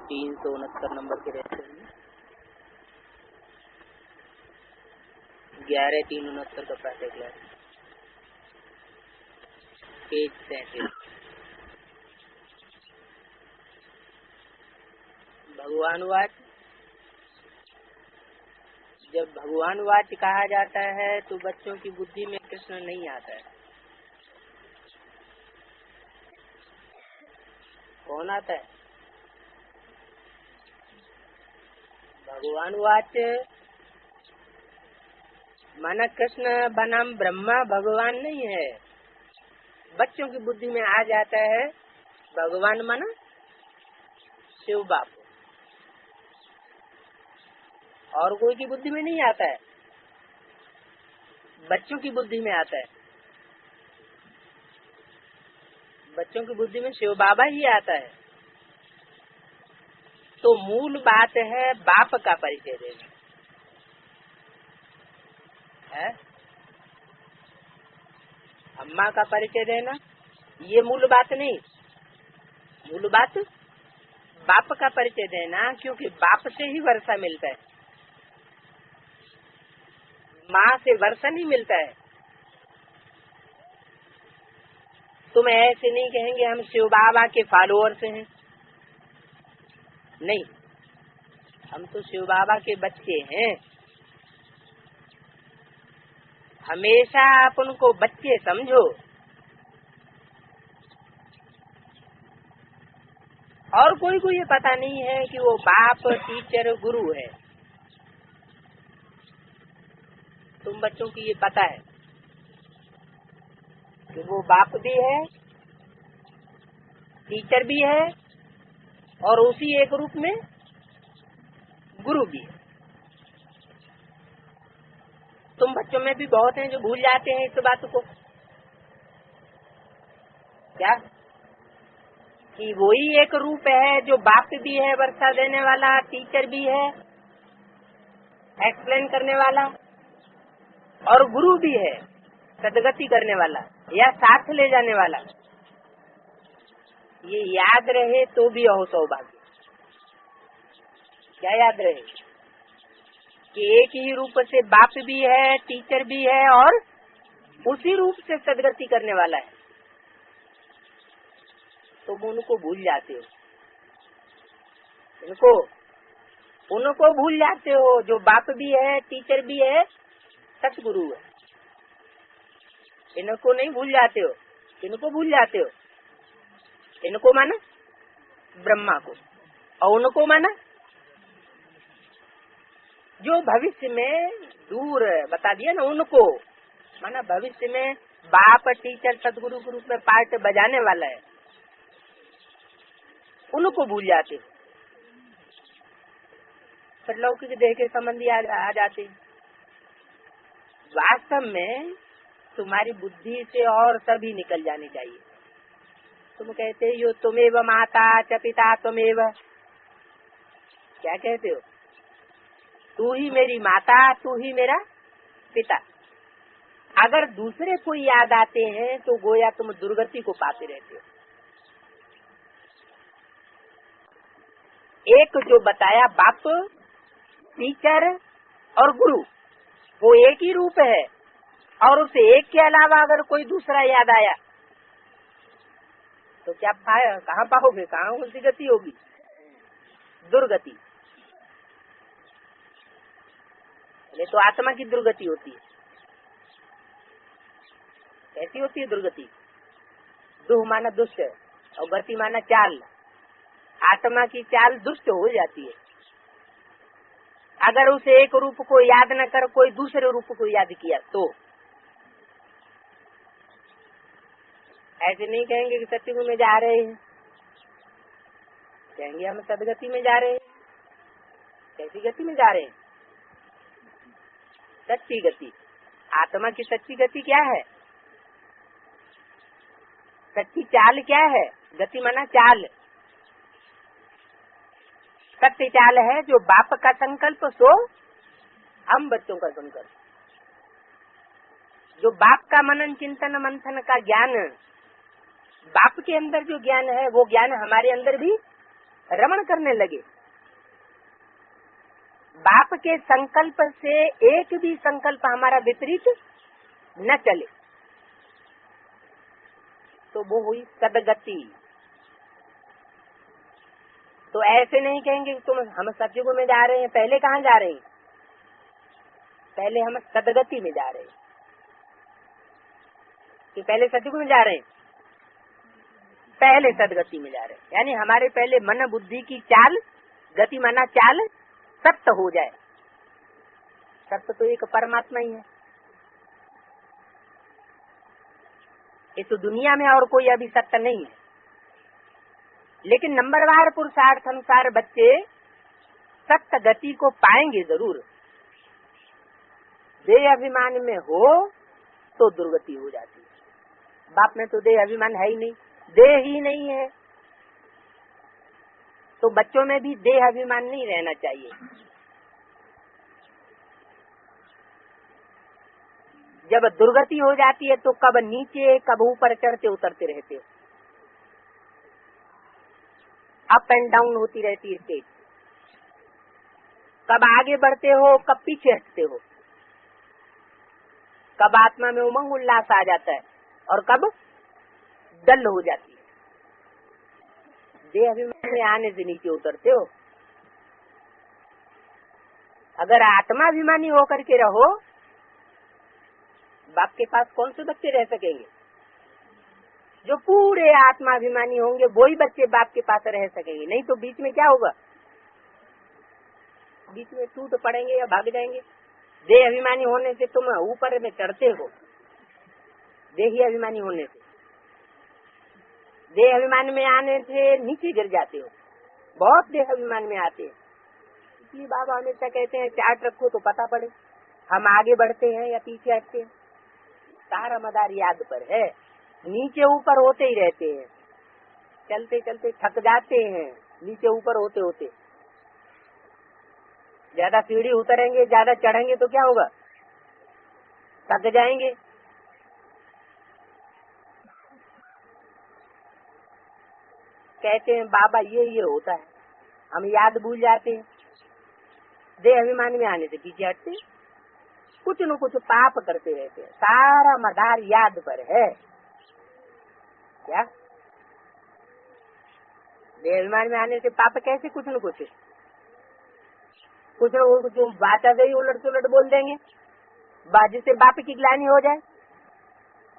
369 number के रहते हैं। 11/3/69 का पाठ्य क्लास, पेज 37। भगवानुवाच। जब भगवानुवाच कहा जाता है तो बच्चों की बुद्धि में कृष्ण नहीं आता है। कौन आता है? भगवानुवाच माना कृष्ण बनाम ब्रह्मा भगवान नहीं है। बच्चों की बुद्धि में आ जाता है भगवान माना शिव बाप, और कोई की बुद्धि में नहीं आता है, बच्चों की बुद्धि में आता है। बच्चों की बुद्धि में शिव बाबा ही आता है। तो मूल बात है बाप का परिचय देना है, अम्मा का परिचय देना, ये मूल बात नहीं। मूल बात बाप का परिचय देना, क्योंकि बाप से ही वर्षा मिलता है, माँ से वर्षा नहीं मिलता है। तुम ऐसे नहीं कहेंगे हम शिव बाबा के फॉलोअर्स हैं, नहीं, हम तो शिव बाबा के बच्चे हैं। हमेशा आप उनको बच्चे समझो, और कोई को ये पता नहीं है कि वो बाप टीचर गुरु है। तुम बच्चों की ये पता है कि वो बाप भी है, टीचर भी है, और उसी एक रूप में गुरु भी है। तुम बच्चों में भी बहुत हैं जो भूल जाते हैं इस बात को, क्या कि वही एक रूप है जो बाप भी है, वर्षा देने वाला, टीचर भी है, एक्सप्लेन करने वाला, और गुरु भी है, सदगति करने वाला या साथ ले जाने वाला। ये याद रहे तो भी हो सौभाग्य। क्या याद रहे कि एक ही रूप से बाप भी है, टीचर भी है, और उसी रूप से सदगति करने वाला है। तुम उनको भूल जाते हो, उनको भूल जाते हो जो बाप भी है, टीचर भी है, सतगुरु है। इनको नहीं भूल जाते हो। इनको भूल जाते हो। इनको माना ब्रह्मा को, और उनको माना जो भविष्य में दूर बता दिया ना, उनको माना भविष्य में बाप टीचर सतगुरु के रूप में पार्ट बजाने वाला है, उनको भूल जाते हो। फिर लौकिक देह के संबंधी आ जाते हैं। वास्तव में तुम्हारी बुद्धि से और सभी निकल जानी चाहिए। तुम कहते हो तुमेव माता च पिता तुमेव, क्या कहते हो? तू ही मेरी माता, तू ही मेरा पिता। अगर दूसरे कोई याद आते हैं तो गोया तुम दुर्गति को पाते रहते हो। एक जो बताया बाप, टीचर और गुरु, वो एक ही रूप है, और उसे एक के अलावा अगर कोई दूसरा याद आया तो क्या पाए, कहाँ पाओगे, कहाँ उनकी गति होगी? दुर्गति। ये तो आत्मा की दुर्गति होती है। कैसी होती है दुर्गति? दुह माना दुष्ट और गति माना चाल। आत्मा की चाल दुष्ट हो जाती है अगर उसे एक रूप को याद न कर कोई दूसरे रूप को याद किया तो। ऐसे नहीं कहेंगे कि सत्युग में जा रहे हैं, कहेंगे हम सदगति में जा रहे हैं। कैसी गति में जा रहे हैं? सच्ची गति। आत्मा की सच्ची गति क्या है? सच्ची चाल क्या है? गति माना चाल। सत्य चाल है जो बाप का संकल्प, सो हम बच्चों का संकल्प। जो बाप का मनन चिंतन मंथन का ज्ञान, बाप के अंदर जो ज्ञान है वो ज्ञान हमारे अंदर भी रमण करने लगे। बाप के संकल्प से एक भी संकल्प हमारा विपरीत न चले तो वो हुई सदगति। तो ऐसे नहीं कहेंगे तुम हम सतयुग में जा रहे हैं, पहले कहाँ जा रहे हैं? पहले हम सदगति में जा रहे हैं कि पहले सतयुग में जा रहे हैं? पहले सदगति में जा रहे हैं। यानी हमारे पहले मन बुद्धि की चाल, गति माना चाल सत्य हो जाए। सत्य तो एक परमात्मा ही है। ये तो दुनिया में और कोई अभी सत्य नहीं है। लेकिन नंबरवार पुरुषार्थ अनुसार बच्चे सत्य गति को पाएंगे जरूर। देह अभिमान में हो तो दुर्गति हो जाती है। बाप में तो देह अभिमान है ही नहीं, देह ही नहीं है, तो बच्चों में भी देह अभिमान नहीं रहना चाहिए। जब दुर्गति हो जाती है तो कब नीचे कब ऊपर चढ़ते उतरते रहते हो, अप एंड डाउन होती रहती है स्टेज। कब आगे बढ़ते हो कब पीछे हटते हो, कब आत्मा में उमंग उल्लास आ जाता है और कब डल हो जाती है। देह अभिमान में आने से नीचे उतरते हो। अगर आत्माभिमानी होकर के रहो, बाप के पास कौन से बच्चे रह सकेंगे? जो पूरे आत्माभिमानी होंगे वो ही बच्चे बाप के पास रह सकेंगे। नहीं तो बीच में क्या होगा? बीच में टूट पड़ेंगे या भाग जाएंगे। देह अभिमानी होने से तुम ऊपर में चढ़ते हो, देही अभिमानी होने से। देह अभिमान में आने से नीचे गिर जाते हो। बहुत देह अभिमान में आते हैं, इसलिए बाबा हमेशा कहते हैं चार्ट रखो तो पता पड़े हम आगे बढ़ते हैं या पीछे हटते हैं। सारा मदार याद पर है। नीचे ऊपर होते ही रहते हैं, चलते चलते थक जाते हैं नीचे ऊपर होते होते। ज्यादा सीढ़ी उतरेंगे, ज्यादा चढ़ेंगे तो क्या होगा? थक जाएंगे। कहते हैं बाबा ये होता है, हम याद भूल जाते हैं। देह अभिमान में आने से पीछे हटते, कुछ न कुछ पाप करते रहते हैं। सारा मदार याद पर है। क्या देह अभिमान में आने से पाप कैसे? कुछ न कुछ बाचा से ही उलट सुलट बोल देंगे, जिससे बाप की ग्लानि हो जाए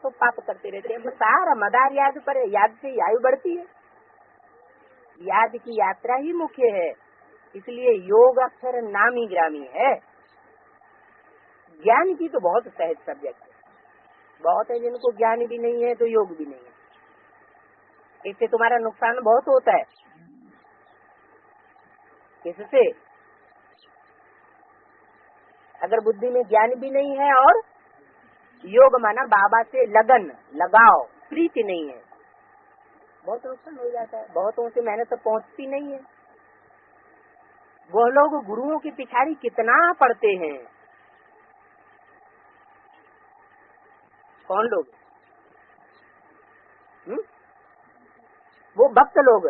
तो पाप करते रहते हैं। सारा मदार याद पर है। याद से आयु बढ़ती है। याद की यात्रा ही मुख्य है, इसलिए योग अक्षर नामी ग्रामी है। ज्ञान की तो बहुत सहज सब्जेक्ट है। बहुत है जिनको ज्ञान भी नहीं है तो योग भी नहीं है। इससे तुम्हारा नुकसान बहुत होता है। किससे? अगर बुद्धि में ज्ञान भी नहीं है और योग माना बाबा से लगन लगाओ प्रीति नहीं है, बहुत नुकसान हो जाता है। बहुतों से मेहनत तो पहुंचती नहीं है। वो लोग गुरुओं की पिछाड़ी कितना पढ़ते हैं। कौन लोग? वो भक्त लोग,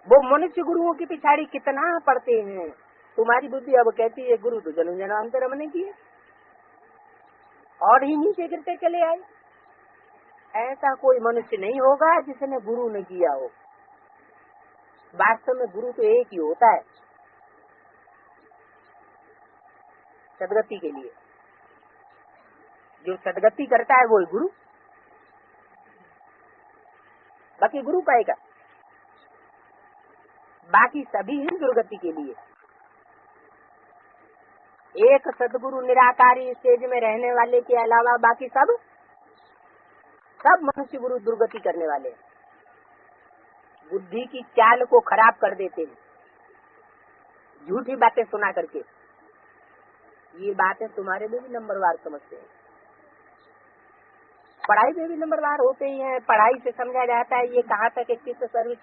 वो मनुष्य गुरुओं की पिछाड़ी कितना पढ़ते हैं। तुम्हारी बुद्धि अब कहती है गुरु तो जन्म जन्मांतर हमने किए और ही नीचे गिरते चले आए। ऐसा कोई मनुष्य नहीं होगा जिसने गुरु न किया हो। वास्तव में गुरु तो एक ही होता है सदगति के लिए। जो सदगति करता है वो ही गुरु, बाकी गुरु पाएगा। बाकी सभी ही दुर्गति के लिए। एक सदगुरु निराकारी स्टेज में रहने वाले के अलावा बाकी सब मनुष्य गुरु दुर्गति करने वाले हैं। बुद्धि की चाल को खराब कर देते हैं झूठी बातें सुना करके। ये बातें तुम्हारे में भी नंबरवार समझते हैं। पढ़ाई में भी नंबरवार होते ही हैं। पढ़ाई से समझा जाता है ये कहाँ तक किस सर्विस,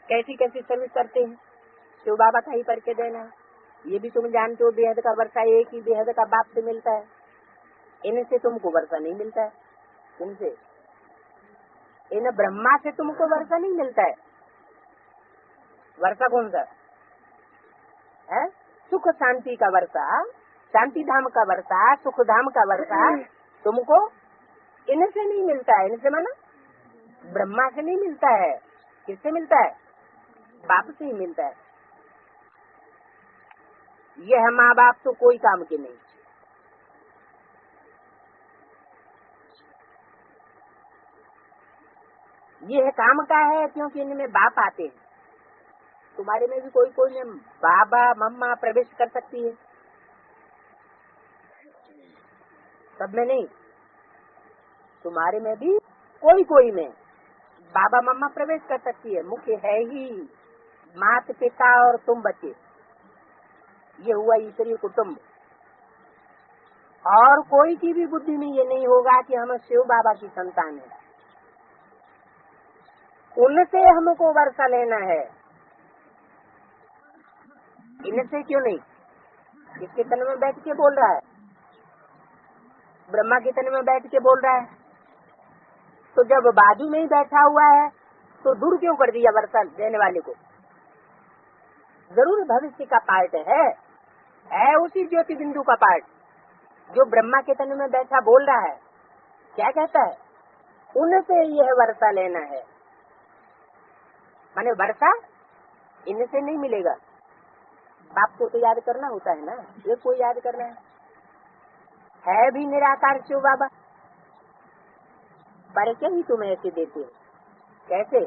कैसी कैसी सर्विस करते हैं। तो बाबा का ही परिचय देना है। ये भी तुम जानते हो बेहद का वर्षा एक ही बेहद का बाप से मिलता है। इनसे तुमको वर्षा नहीं मिलता है। इनसे इन ब्रह्मा से तुमको वर्षा नहीं मिलता है। वर्षा कौन सा है? सुख शांति का वर्षा, शांति धाम का वर्षा, सुख धाम का वर्षा तुमको इनसे नहीं मिलता है। इनसे माना ब्रह्मा से नहीं मिलता है। किससे मिलता है? बाप से ही मिलता है। यह माँ बाप तो कोई काम के नहीं। यह काम का है क्योंकि इनमें बाप आते हैं। तुम्हारे में भी कोई कोई में बाबा मम्मा प्रवेश कर सकती है, सब में नहीं। तुम्हारे में भी कोई कोई में बाबा मम्मा प्रवेश कर सकती है। मुख्य है ही माता पिता और तुम बच्चे। ये हुआ ईश्वरीय कुटुंब। और कोई की भी बुद्धि में ये नहीं होगा कि हम शिव बाबा की संतान है। उनसे हमको वर्षा लेना है, इनसे क्यों नहीं? किसके तन में बैठ के बोल रहा है? ब्रह्मा के तन में बैठ के बोल रहा है। तो जब बाजू में ही बैठा हुआ है तो दूर क्यों कर दिया वर्षा देने वाले को? जरूर भविष्य का पार्ट है उसी ज्योति बिंदु का पार्ट जो ब्रह्मा के तन में बैठा बोल रहा है। क्या कहता है? उनसे यह वर्षा लेना है। माने वर्षा इनसे नहीं मिलेगा। बाप को तो याद करना होता है ना, ये कोई याद करना है भी निराकार शिव बाबा। पर क्या ही तुम ऐसे देते हो? कैसे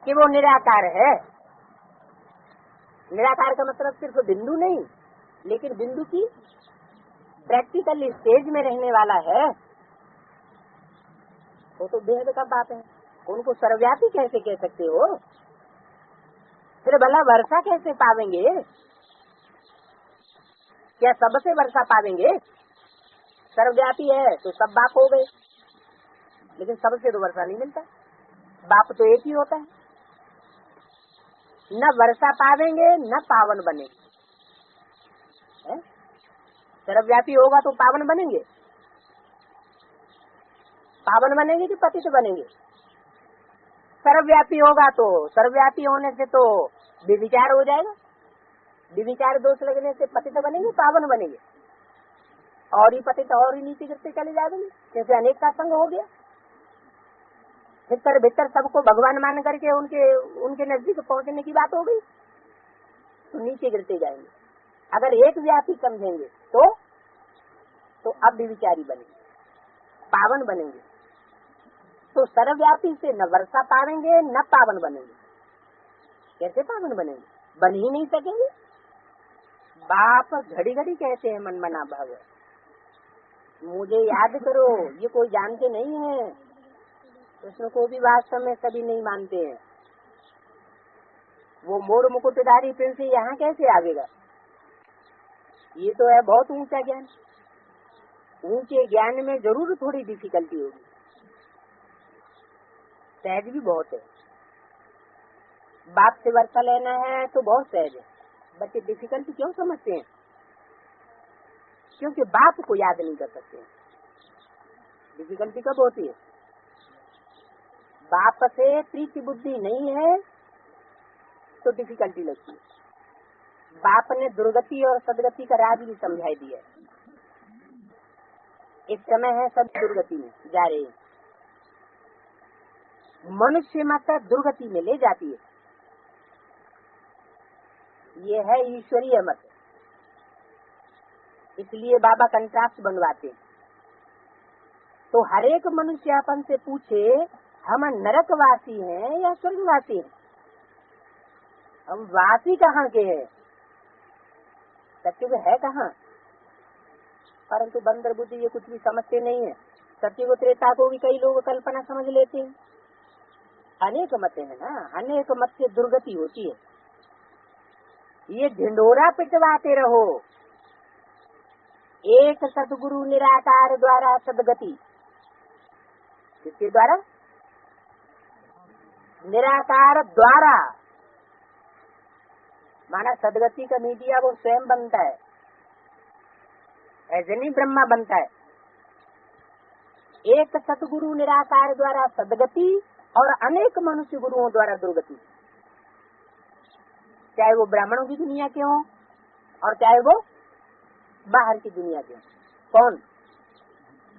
कि वो निराकार है? निराकार का मतलब सिर्फ बिंदु नहीं, लेकिन बिंदु की प्रैक्टिकल स्टेज में रहने वाला है। वो तो बेहद का बात है। उनको सर्वव्यापी कैसे कह सकते हो? फिर भला वर्षा कैसे पावेंगे? क्या सबसे वर्षा पावेंगे? सर्वव्यापी है तो सब बाप हो गए, लेकिन सबसे तो वर्षा नहीं मिलता। बाप तो एक ही होता है। न वर्षा पावेंगे न पावन बनेंगे। सर्वव्यापी होगा तो पावन बनेंगे? पावन बनेंगे कि पतित बनेंगे? सर्वव्यापी होगा तो सर्वव्यापी होने से तो विविचार हो जाएगा। विविचार दोष लगने से पतित बनेंगे, पावन बनेंगे। और ही पतित और ही नीचे गिरते चले जाएंगे। जैसे अनेक का संग हो गया। भीतर भीतर सबको भगवान मान करके उनके नजदीक पहुंचने की बात हो गई तो नीचे गिरते जाएंगे। अगर एक व्यापी समझेंगे तो अब विविचारी बनेंगे, पावन बनेंगे। तो सर्वव्यापी से न वर्षा पावेंगे न पावन बनेंगे। कैसे पावन बनेंगे? बन ही नहीं सकेंगे। बाप घड़ी घड़ी कहते हैं मन मना भाव, मुझे याद करो। ये कोई जानते नहीं है, कृष्ण को भी वास्तव में सभी नहीं मानते हैं। वो मोर मुकुटधारी प्रिंस यहाँ कैसे आवेगा? ये तो है बहुत ऊंचा ज्ञान। ऊंचे ज्ञान में जरूर थोड़ी डिफिकल्टी होगी, सहज भी बहुत है। बाप से वर्षा लेना है तो बहुत सहज है। बच्चे डिफिकल्टी क्यों समझते हैं? क्योंकि बाप को याद नहीं कर सकते हैं। डिफिकल्टी कब होती है? बाप से प्रीति बुद्धि नहीं है तो डिफिकल्टी लगती है। बाप ने दुर्गति और सदगति का राज भी समझाई दिया है। इस समय है सब दुर्गति में जा रहे हैं। मनुष्य माता दुर्गति में ले जाती है। ये है ईश्वरीय मत। इसलिए बाबा कंट्रास्ट बनवाते हैं। तो हर एक मनुष्य अपन से पूछे हम नरकवासी हैं या स्वर्गवासी हैं? हम वासी कहाँ के हैं? सत्युग है कहाँ? परंतु बंदर बुद्धि ये कुछ भी समझते नहीं है। सत्युग त्रेता को भी कई लोग कल्पना समझ लेते हैं। अनेक मत है ना, अनेक मत से दुर्गति होती है। ये ढिंडोरा पिटवाते रहो। एक सतगुरु निराकार द्वारा सदगति। किसके द्वारा? निराकार द्वारा। माना सदगति का मीडिया वो स्वयं बनता है, ऐसे नहीं ब्रह्मा बनता है। एक सतगुरु निराकार द्वारा सदगति और अनेक मनुष्य गुरुओं द्वारा दुर्गति, चाहे वो ब्राह्मणों की दुनिया के हों और चाहे वो बाहर की दुनिया के हों। कौन?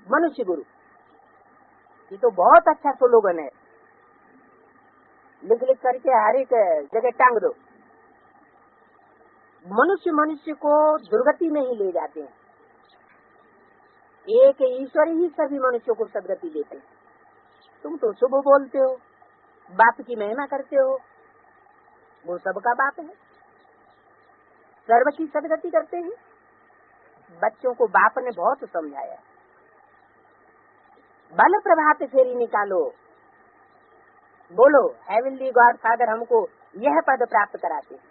मनुष्य गुरु। ये तो बहुत अच्छा स्लोगन है, लिख लिख करके हर एक जगह टांग दो। मनुष्य को दुर्गति में ही ले जाते हैं, एक ईश्वर ही सभी मनुष्यों को सदगति देते हैं। तुम तो शुभ बोलते हो, बाप की महिमा करते हो, वो सबका बाप है, सर्व की सदगति करते हैं। बच्चों को बाप ने बहुत समझाया, बल प्रभात फेरी निकालो, बोलो हेवनली गॉड फादर हमको यह पद प्राप्त कराते हैं।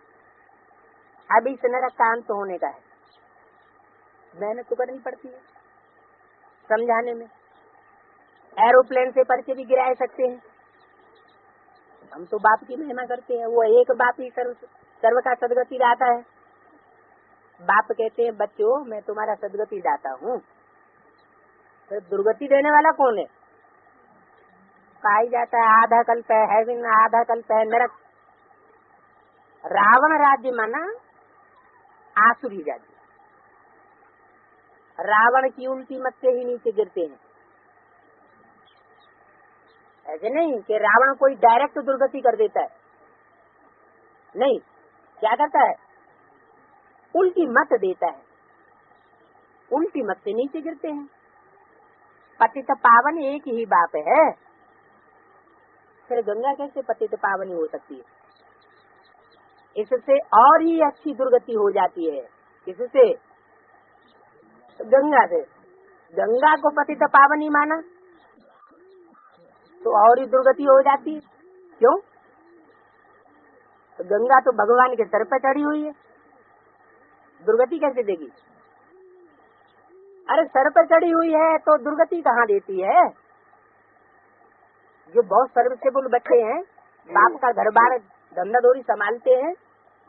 अभी इस नरक का अंत होने का है, मेहनत तो करनी पड़ती है समझाने में। एरोप्लेन से पर्चे भी गिरा सकते हैं, हम तो बाप की महिमा करते हैं, वो एक बाप ही सर्व का सदगति दाता है। बाप कहते हैं बच्चों मैं तुम्हारा सदगति दाता हूँ, तो दुर्गति देने वाला कौन है? पाई जाता है आधा कल्प है हेवन, आधा कल्प है नरक। रावण राज्य माना आसुरी राज्य, रावण की उल्टी मत से ही नीचे गिरते हैं। ऐसे नहीं कि रावण कोई डायरेक्ट दुर्गति कर देता है, नहीं, क्या करता है? उल्टी मत देता है, उल्टी मत से नीचे गिरते हैं। पतित पावन एक ही बाप है, फिर गंगा कैसे पतित पावनी हो सकती है? इससे और ही अच्छी दुर्गति हो जाती है। किससे? गंगा से। गंगा को पतित पावनी माना तो और ही दुर्गति हो जाती है। क्यों? तो गंगा तो भगवान के सर पर चढ़ी हुई है, दुर्गति कैसे देगी? अरे सर पर चढ़ी हुई है तो दुर्गति कहाँ देती है? जो बहुत सर्विसेबल बच्चे हैं, बाप का घर बार धंधा दौरी संभालते हैं,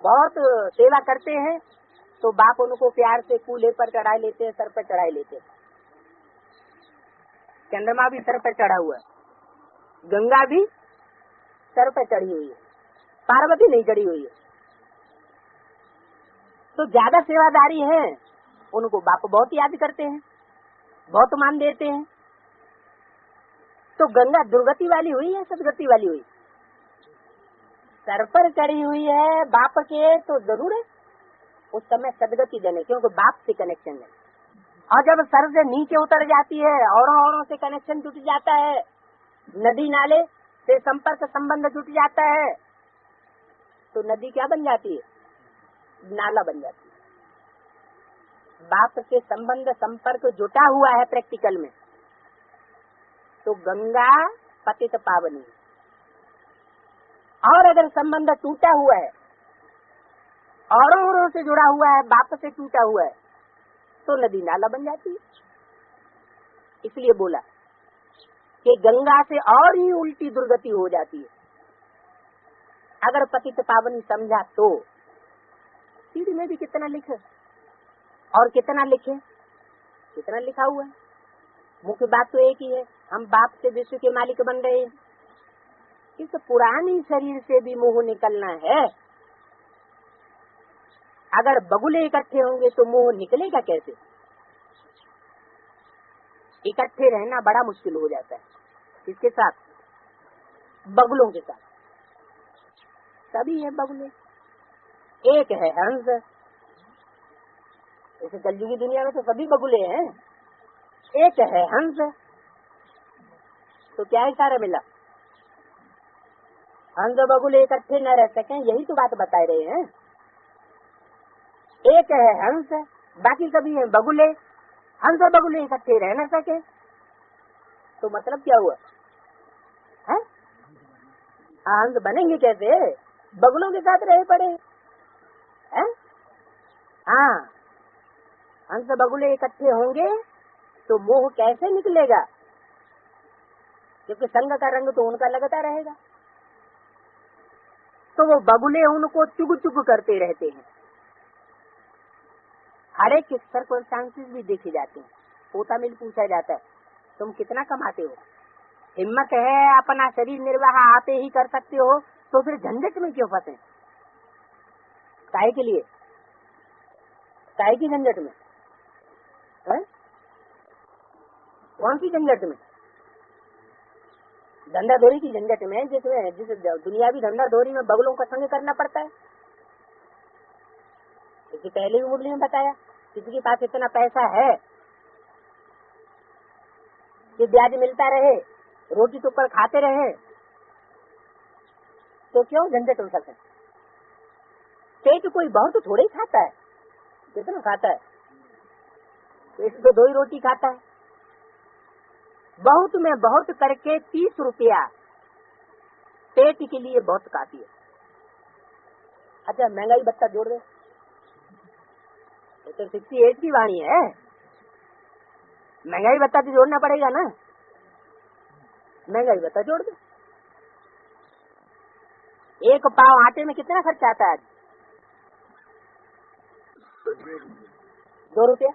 बहुत सेवा करते हैं, तो बाप उनको प्यार से कूल्हे पर चढ़ा लेते हैं, सर पर चढ़ा लेते हैं। चंद्रमा भी सर पर चढ़ा हुआ है, गंगा भी सर पर चढ़ी हुई है, पार्वती नहीं चढ़ी हुई है। तो ज्यादा सेवादारी हैं, उनको बाप बहुत याद करते हैं, बहुत मान देते हैं। तो गंगा दुर्गति वाली हुई है सदगति वाली हुई? सर पर चढ़ी हुई है बाप के, तो जरूर है उस समय सदगति देने, क्योंकि बाप से कनेक्शन है। और जब सर से नीचे उतर जाती है, औरों से कनेक्शन जुट जाता है, नदी नाले से संपर्क संबंध जुट जाता है, तो नदी क्या बन जाती है? नाला बन जाती है। बाप से संबंध संपर्क जुटा हुआ है प्रैक्टिकल में, तो गंगा पतित पावनी। और अगर संबंध टूटा हुआ है, औरों से जुड़ा हुआ है, बाप से टूटा हुआ है, तो नदी नाला बन जाती है। इसलिए बोला कि गंगा से और ही उल्टी दुर्गति हो जाती है। अगर पतित पावनी समझा तो सीढ़ी में भी कितना लिखे और कितना लिखे, कितना लिखा हुआ है। मुख्य बात तो एक ही है, हम बाप से विश्व के मालिक बन रहे हैं। इस पुरानी शरीर से भी मोह निकलना है। अगर बगुले इकट्ठे होंगे तो मोह निकलेगा कैसे? इकट्ठे रहना बड़ा मुश्किल हो जाता है। किसके साथ? बगुलों के साथ। सभी है बगुले, एक है हंस। इस कलयुगी दुनिया में तो सभी बगुले हैं, एक है हंस। तो क्या इशारा मिला? हंस बगुले इकट्ठे न रह सकें, यही तो बात बता रहे हैं। एक है हंस, बाकी सभी है बगुले। हंस और बगुले इकट्ठे रह न सके तो मतलब क्या हुआ है? हंस बनेंगे कैसे? बगुलों के साथ रहे पड़े हैं। हाँ, हंस बगुले इकट्ठे होंगे तो मोह कैसे निकलेगा? क्योंकि संग का रंग तो उनका लगता रहेगा। तो वो बगुले उनको चुग चुग करते रहते हैं। हर एक सर्कमस्टांसेस भी देखे जाते हैं। पोता मिल पूछा जाता है तुम कितना कमाते हो? हिम्मत है अपना शरीर निर्वाह आते ही कर सकते हो, तो फिर झंझट में क्यों फंसे? काहे के लिए? काहे की झंझट में? कौन सी झंझट में? धंधा धोरी की झंझट में, जिस दुनियावी धंधा धोरी में बगलों का संग करना पड़ता है। इससे पहले भी मुरली में बताया, किसी के पास इतना पैसा है कि ब्याज मिलता रहे, रोटी तो ऊपर खाते रहे, तो क्यों झंझट में फंसे? पेट कोई बहुत थोड़ा ही खाता है, कितना खाता है? पेट तो 2 ही रोटी खाता है। बहुत में बहुत करके 30 रुपया पेट के लिए बहुत काफी है। अच्छा, महंगाई भत्ता जोड़ दे, तो 68 की वाणी है, महंगाई भत्ता तो जोड़ना पड़ेगा ना। महंगाई भत्ता जोड़ दो। 1 पाव आटे में कितना खर्च आता है? 2 रुपया।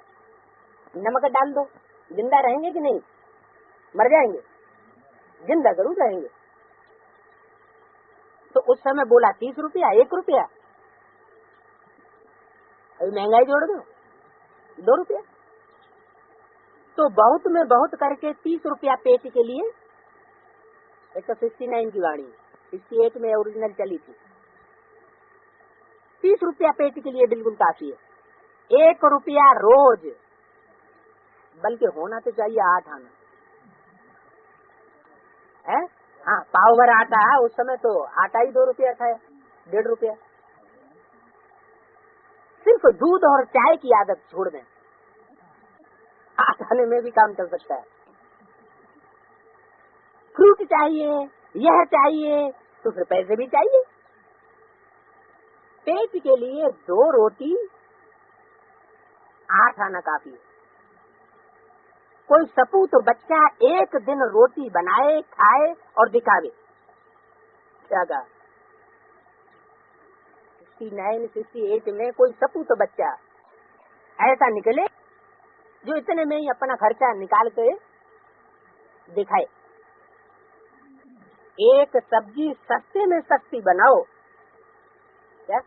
नमक डाल दो, जिंदा रहेंगे कि नहीं? मर जाएंगे? जिंदा जरूर रहेंगे। तो उस समय बोला 30 रुपया, 1 रुपया, अभी महंगाई जोड़ दो 2 रुपया। तो बहुत में बहुत करके 30 रुपया पेट के लिए। एक तो 69 की वाणी, 68 में ओरिजिनल चली थी। 30 रुपया पेट के लिए बिल्कुल काफी है। 1 रुपया रोज, बल्कि होना तो चाहिए 8 आना है। हाँ, पाव भर आटा, उस समय तो आटा ही 2 रुपया था, 1.5 रुपया। सिर्फ दूध और चाय की आदत छोड़ दें, 8 आने में भी काम चल सकता है। फ्रूट चाहिए, यह चाहिए, तो फिर पैसे भी चाहिए। पेट के लिए 2 रोटी 8 आना काफी है। कोई सपूत बच्चा 1 दिन रोटी बनाए, खाए और दिखावे, क्या कहा? 69, 68 में कोई सपूत बच्चा ऐसा निकले जो इतने में ही अपना खर्चा निकाल के दिखाए। एक सब्जी सस्ते में सस्ती बनाओ। क्या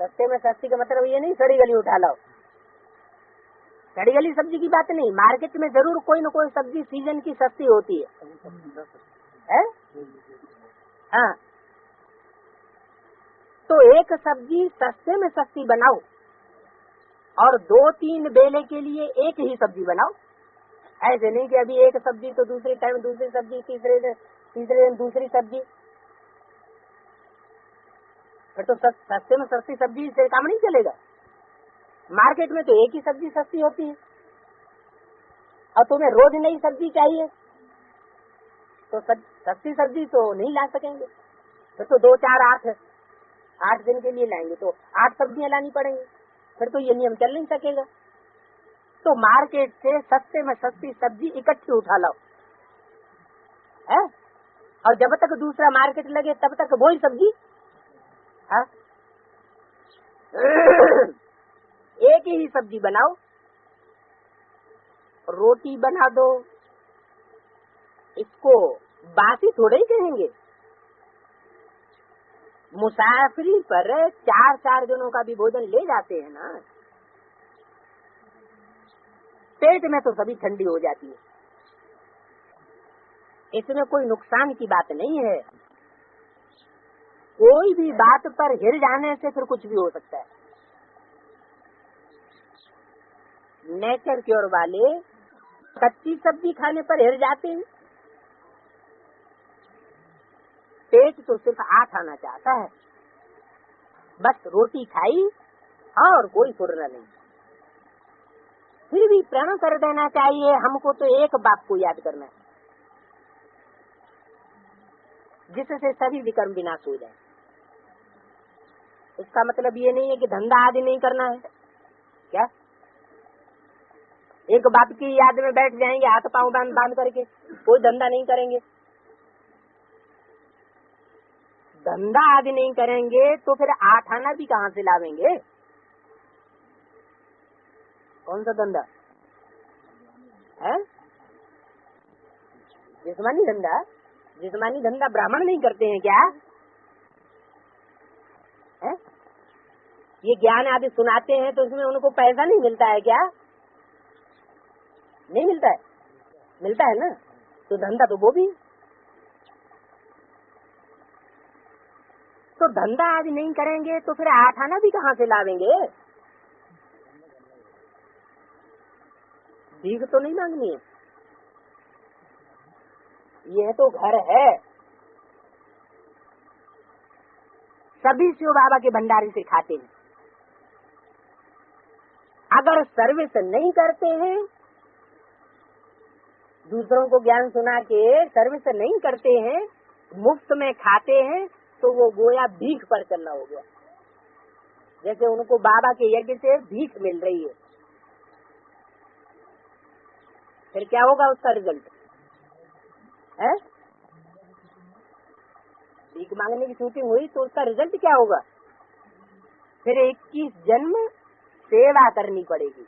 सस्ते में सस्ती का मतलब ये नहीं सड़ी गली उठा लाओ। सड़ी गली सब्जी की बात नहीं, मार्केट में जरूर कोई न कोई सब्जी सीजन की सस्ती होती है? हाँ, तो एक सब्जी सस्ते में सस्ती बनाओ और 2-3 बेले के लिए एक ही सब्जी बनाओ। ऐसे नहीं कि अभी एक सब्जी तो दूसरे टाइम दूसरी सब्जी, तीसरे दिन दूसरी सब्जी। फिर तो सस्ते में सस्ती सब्जी से काम नहीं चलेगा। मार्केट में तो एक ही सब्जी सस्ती होती है और तुम्हें रोज नई सब्जी चाहिए, तो सस्ती सब्जी तो नहीं ला सकेंगे। फिर तो 2, 4, 8 दिन के लिए लाएंगे तो 8 सब्जियां लानी पड़ेंगी, फिर तो ये नियम चल नहीं सकेगा। तो मार्केट से सस्ते में सस्ती सब्जी इकट्ठी उठा लाओ है, और जब तक दूसरा मार्केट लगे तब तक वही सब्जी। हाँ, एक ही सब्जी बनाओ, रोटी बना दो, इसको बासी थोड़े ही कहेंगे। मुसाफिरी पर 4-4 दिनों का भी भोजन ले जाते हैं ना, पेट में तो सभी ठंडी हो जाती है। इसमें कोई नुकसान की बात नहीं है। कोई भी बात पर हिर जाने से फिर कुछ भी हो सकता है। नेचर क्योर वाले कच्ची सब्जी खाने पर हिर जाते हैं। पेट तो सिर्फ 8 आना चाहता है, बस रोटी खाई और कोई फुर्रा नहीं। फिर भी प्रण कर देना चाहिए, हमको तो एक बाप को याद करना है, जिससे सभी विकर्म विनाश हो जाए। इसका मतलब ये नहीं है कि धंधा आदि नहीं करना है। क्या एक बाप की याद में बैठ जाएंगे हाथ पांव बांध करके, कोई धंधा नहीं करेंगे? धंधा आदि नहीं करेंगे तो फिर 8 आना भी कहाँ से लावेंगे? कौन सा धंधा है? जिस्मानी धंधा? जिस्मानी धंधा ब्राह्मण नहीं करते हैं क्या है? ये ज्ञान आदि सुनाते हैं तो इसमें उनको पैसा नहीं मिलता है क्या? नहीं मिलता है? मिलता है ना। तो धंधा तो वो भी। तो धंधा आज नहीं करेंगे तो फिर 8 आना भी कहाँ से लावेंगे? भीख तो नहीं मांगनी है। यह तो घर है। सभी शिव बाबा के भंडारे से खाते हैं। अगर सर्विस नहीं करते हैं, दूसरों को ज्ञान सुना के सर्विस नहीं करते हैं, मुफ्त में खाते हैं, तो वो गोया भीख पर चलना हो गया। जैसे उनको बाबा के यज्ञ से भीख मिल रही है। फिर क्या होगा उसका रिजल्ट है? भीख मांगने की शूटिंग हुई तो उसका रिजल्ट क्या होगा? फिर 21 जन्म सेवा करनी पड़ेगी।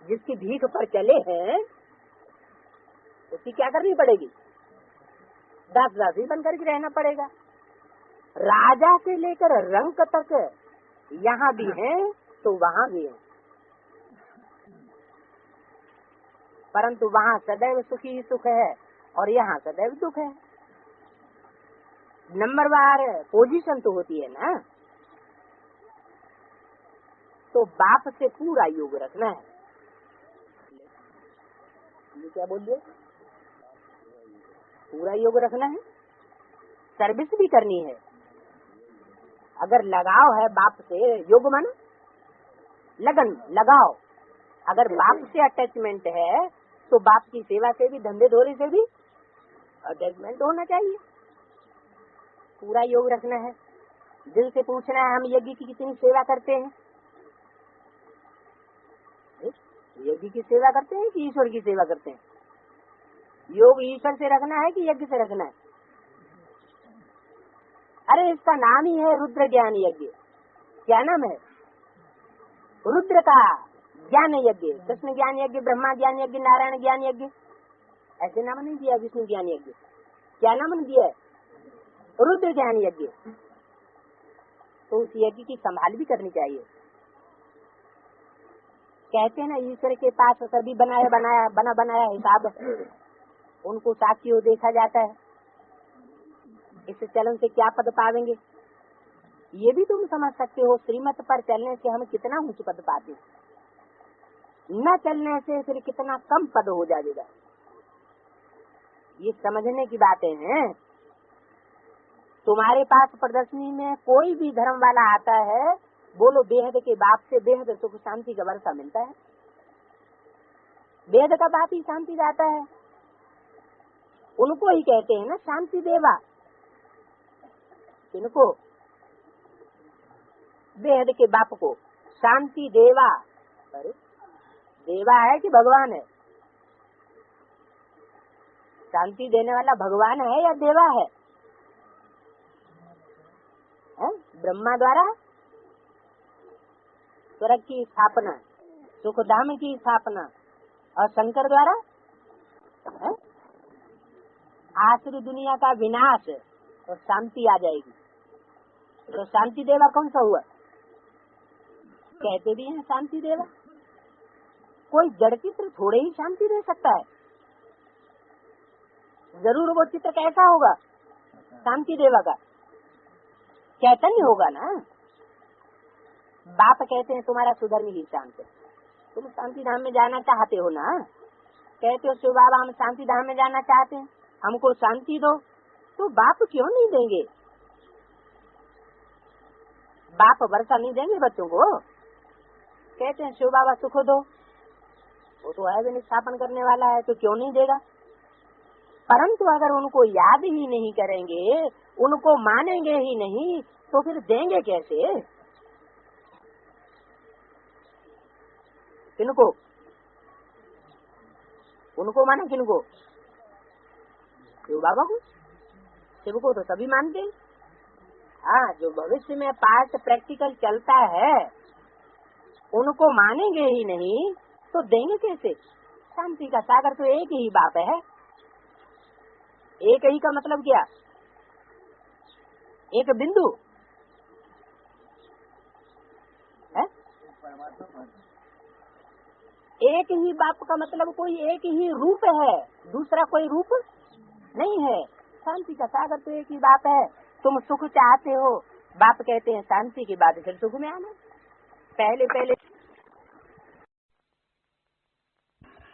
जिसकी भीख पर चले हैं उसकी क्या करनी पड़ेगी? दास-दासी बन करके रहना पड़ेगा। राजा से लेकर रंक तक यहाँ भी हैं तो वहाँ भी हैं, परंतु वहाँ सदैव सुखी सुख है और यहाँ सदैव दुख है। नंबरवार पोजीशन तो होती है ना। तो बाप से पूरा योग रखना है। ये क्या बोल दिया? पूरा योग रखना है। सर्विस भी करनी है। अगर लगाव है बाप से, योग माना लगन, लगाव। अगर बाप से अटैचमेंट है तो बाप की सेवा से भी, धंधे धोरे से भी अटैचमेंट होना चाहिए। पूरा योग रखना है। दिल से पूछना है हम यज्ञ की कितनी सेवा करते हैं? यज्ञ की सेवा करते हैं कि ईश्वर की सेवा करते हैं? योग ईश्वर से रखना है कि यज्ञ से रखना है? अरे इसका नाम ही है रुद्र ज्ञान यज्ञ। क्या नाम है? रुद्र का ज्ञान यज्ञ, कृष्ण ज्ञान यज्ञ, ब्रह्मा ज्ञान यज्ञ, नारायण ज्ञान यज्ञ, ऐसे नाम नहीं दिया। विष्णु ज्ञान यज्ञ क्या नाम दिया है? रुद्र ज्ञान यज्ञ। तो उस यज्ञ की संभाल भी करनी चाहिए। कहते हैं ना ईश्वर के पास सभी बना बनाया हिसाब उनको साक्षियों देखा जाता है। इस चलन से क्या पद पावेंगे ये भी तुम समझ सकते हो। श्रीमत पर चलने से हम कितना ऊंच पद पाते हैं, न चलने से फिर कितना कम पद हो जाएगा। ये समझने की बातें हैं। तुम्हारे पास प्रदर्शनी में कोई भी धर्म वाला आता है, बोलो बेहद के बाप से बेहद सुख शांति का वर्षा मिलता है। बेहद का बाप ही शांति दाता है। उनको ही कहते हैं ना शांति देवा। इनको बेहद के बाप को शांति देवा। अरे देवा है कि भगवान है? शांति देने वाला भगवान है या देवा है? ब्रह्मा द्वारा स्वर्ग की स्थापना, सुखधाम की स्थापना, और शंकर द्वारा आसुरी दुनिया का विनाश और शांति आ जाएगी। तो शांति देवा कौन सा हुआ? कहते भी हैं शांति देवा। कोई जड़ चित्र थोड़े ही शांति दे सकता है। जरूर वो चित्र कैसा होगा? शांति देवा का चैतन्य होगा ना। बाप कहते हैं तुम्हारा सुधरनी ही शांत है। तुम शांति धाम में जाना चाहते हो ना? कहते हो शिव बाबा हम शांति धाम में जाना चाहते हैं, हमको शांति दो। तो बाप क्यों नहीं देंगे? बाप वर्षा नहीं देंगे बच्चों को? कहते हैं शिव बाबा सुख दो, वो तो है विनिस्थापन करने वाला है, तो क्यों नहीं देगा? परंतु अगर उनको याद ही नहीं करेंगे, उनको मानेंगे ही नहीं, तो फिर देंगे कैसे? किनको? उनको माना किनको? शिव बाबा को। शिव को तो सभी मानते हैं। हाँ, जो भविष्य में पास्ट प्रैक्टिकल चलता है उनको मानेंगे ही नहीं तो देंगे कैसे? शांति का सागर तो एक ही बाप है। एक ही का मतलब क्या? एक बिंदु है? एक ही बाप का मतलब कोई एक ही रूप है, दूसरा कोई रूप नहीं है। शांति का सागर तो एक ही बात है। तुम सुख चाहते हो, बाप कहते हैं शांति की बात, फिर सुख में आना। पहले पहले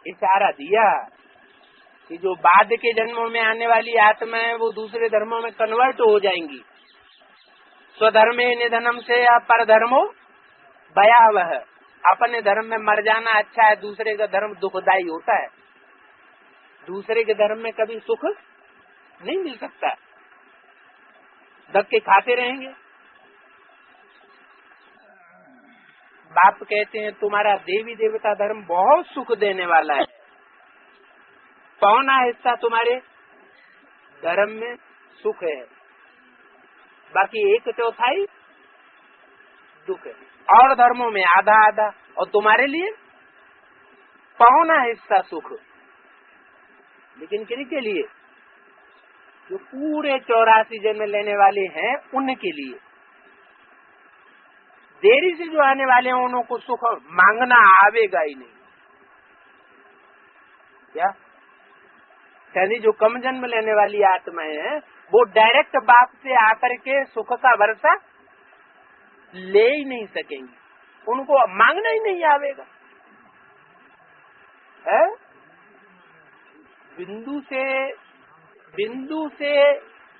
इशारा दिया कि जो बाद के जन्मों में आने वाली आत्मा है वो दूसरे धर्मों में कन्वर्ट हो जाएंगी। स्वधर्मे निधनम से या पर धर्मो भयावह। अपने धर्म में मर जाना अच्छा है, दूसरे का धर्म दुखदायी होता है। दूसरे के धर्म में कभी सुख नहीं मिल सकता, धक्के खाते रहेंगे। बाप कहते हैं तुम्हारा देवी देवता धर्म बहुत सुख देने वाला है, पौना हिस्सा तुम्हारे धर्म में सुख है, बाकी 1/4 दुख है। और धर्मों में आधा आधा, और तुम्हारे लिए पौना हिस्सा सुख। लेकिन किनके लिए? जो पूरे 84 जन्म लेने वाले हैं उनके लिए। देरी से जो आने वाले हैं उनको सुख मांगना आवेगा ही नहीं। क्या यानी जो कम जन्म लेने वाली आत्माएं हैं वो डायरेक्ट बाप से आकर के सुख का वर्षा ले ही नहीं सकेंगी, उनको मांगना ही नहीं आवेगा। है? बिंदु से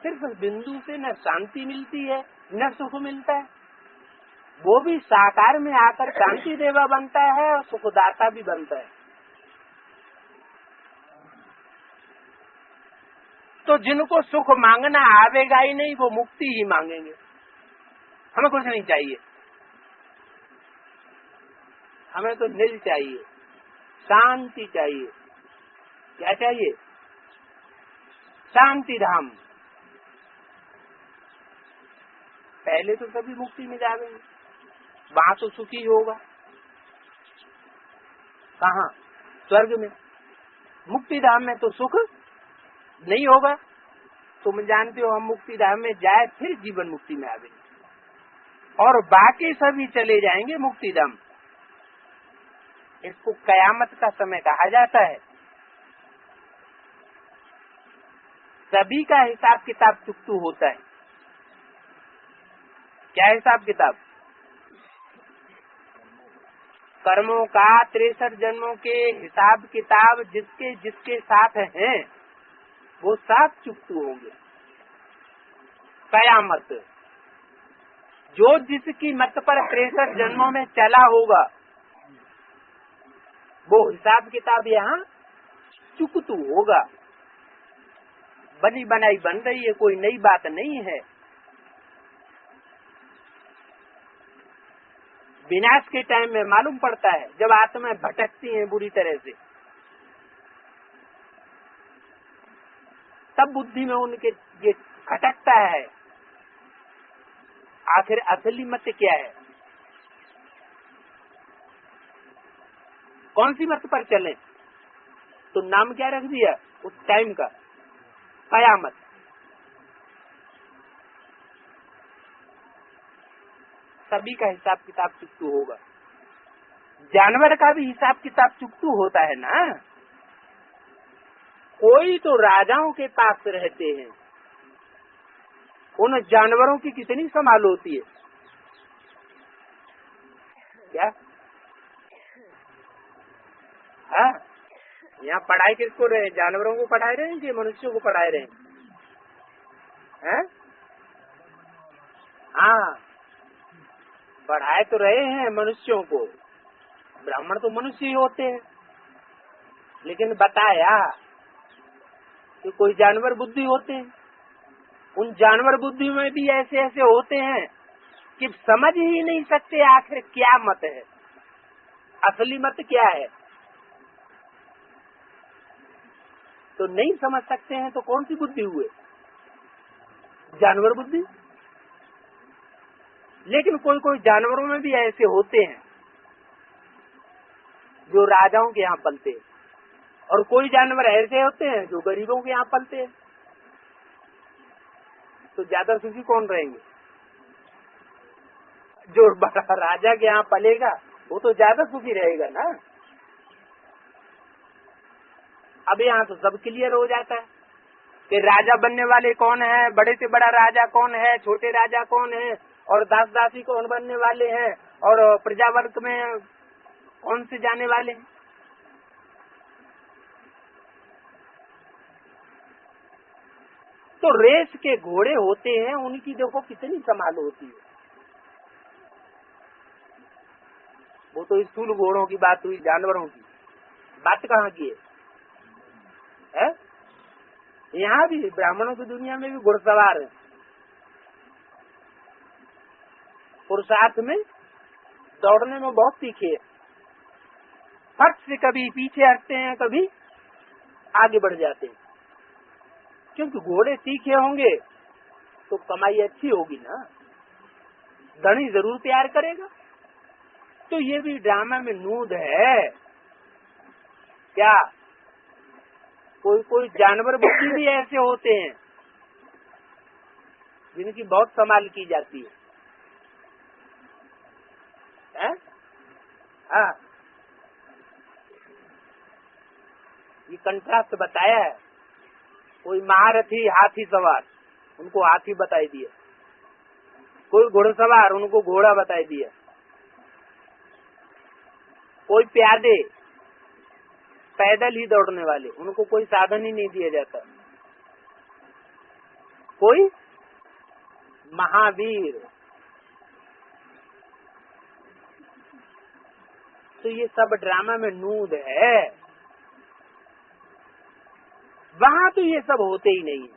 सिर्फ बिंदु से न शांति मिलती है न सुख मिलता है। वो भी साकार में आकर शांति देवा बनता है और सुखदाता भी बनता है। तो जिनको सुख मांगना आवेगा ही नहीं वो मुक्ति ही मांगेंगे। हमें कुछ नहीं चाहिए, हमें तो निल चाहिए, शांति चाहिए। क्या चाहिए? शांति धाम। पहले तो सभी मुक्ति में जाएंगे, वहां तो सुखी होगा। कहाँ? स्वर्ग में। मुक्ति धाम में तो सुख नहीं होगा। तुम जानते हो हम मुक्ति धाम में जाए फिर जीवन मुक्ति में आवेंगे, और बाकी सभी चले जाएंगे मुक्ति धाम। इसको कयामत का समय कहा जाता है। सभी का हिसाब किताब चुकतू होता है। क्या हिसाब किताब? कर्मों का 63 जन्मों के हिसाब किताब जिसके जिसके साथ हैं वो सब चुकतू होंगे। कयामत जो जिसकी मत पर 63 जन्मों में चला होगा वो हिसाब किताब यहाँ चुकतू होगा। बनी बनाई बन रही है, कोई नई बात नहीं है। विनाश के टाइम में मालूम पड़ता है जब आत्माएं भटकती हैं बुरी तरह से, तब बुद्धि में उनके ये खटकता है आखिर असली मत क्या है, कौन सी मत पर चलें। तो नाम क्या रख दिया उस टाइम का? कयामत। सभी का हिसाब किताब चुकतू होगा। जानवर का भी हिसाब किताब चुकतू होता है ना। कोई तो राजाओं के पास रहते हैं, उन जानवरों की कितनी संभाल होती है। क्या? हाँ, यहाँ पढ़ाई किसको रहे? जानवरों को पढ़ाए रहे हैं कि मनुष्यों को पढ़ाए रहे हैं? हाँ, पढ़ाए तो रहे हैं मनुष्यों को। ब्राह्मण तो मनुष्य ही होते हैं, लेकिन बताया कि कोई जानवर बुद्धि होते हैं। उन जानवर बुद्धि में भी ऐसे ऐसे होते हैं कि समझ ही नहीं सकते आखिर क्या मत है, असली मत क्या है। तो नहीं समझ सकते हैं तो कौन सी बुद्धि हुए? जानवर बुद्धि। लेकिन कोई कोई जानवरों में भी ऐसे होते हैं जो राजाओं के यहाँ पलते हैं, और कोई जानवर ऐसे होते हैं जो गरीबों के यहाँ पलते हैं। तो ज्यादा सुखी कौन रहेंगे? जो बड़ा राजा के यहाँ पलेगा वो तो ज्यादा सुखी रहेगा ना। अब यहाँ तो सब क्लियर हो जाता है कि राजा बनने वाले कौन है, बड़े से बड़ा राजा कौन है, छोटे राजा कौन है, और दास दासी कौन बनने वाले हैं, और प्रजावर्ग में कौन से जाने वाले हैं। तो रेस के घोड़े होते हैं, उनकी देखो कितनी कमाल होती है। वो तो स्थूल घोड़ों की बात हुई, जानवरों की बात कहाँ की है? यहाँ भी ब्राह्मणों की दुनिया में भी घुड़सवार है, पुरुषार्थ में दौड़ने में बहुत तीखे है, फट से कभी पीछे हटते हैं, कभी आगे बढ़ जाते हैं। क्योंकि घोड़े तीखे होंगे तो कमाई अच्छी होगी ना, धनी जरूर प्यार करेगा। तो ये भी ड्रामा में नूद है क्या? कोई कोई जानवर बुद्धि भी ऐसे होते हैं जिनकी बहुत संभाल की जाती है? हाँ, ये कंट्रास्ट बताया है। कोई महारथी हाथी सवार, उनको हाथी बताई दिया, कोई घुड़सवार, उनको घोड़ा बताई दिया, कोई प्यादे पैदल ही दौड़ने वाले, उनको कोई साधन ही नहीं दिया जाता, कोई महावीर। तो ये सब ड्रामा में नूद है, वहां तो ये सब होते ही नहीं है।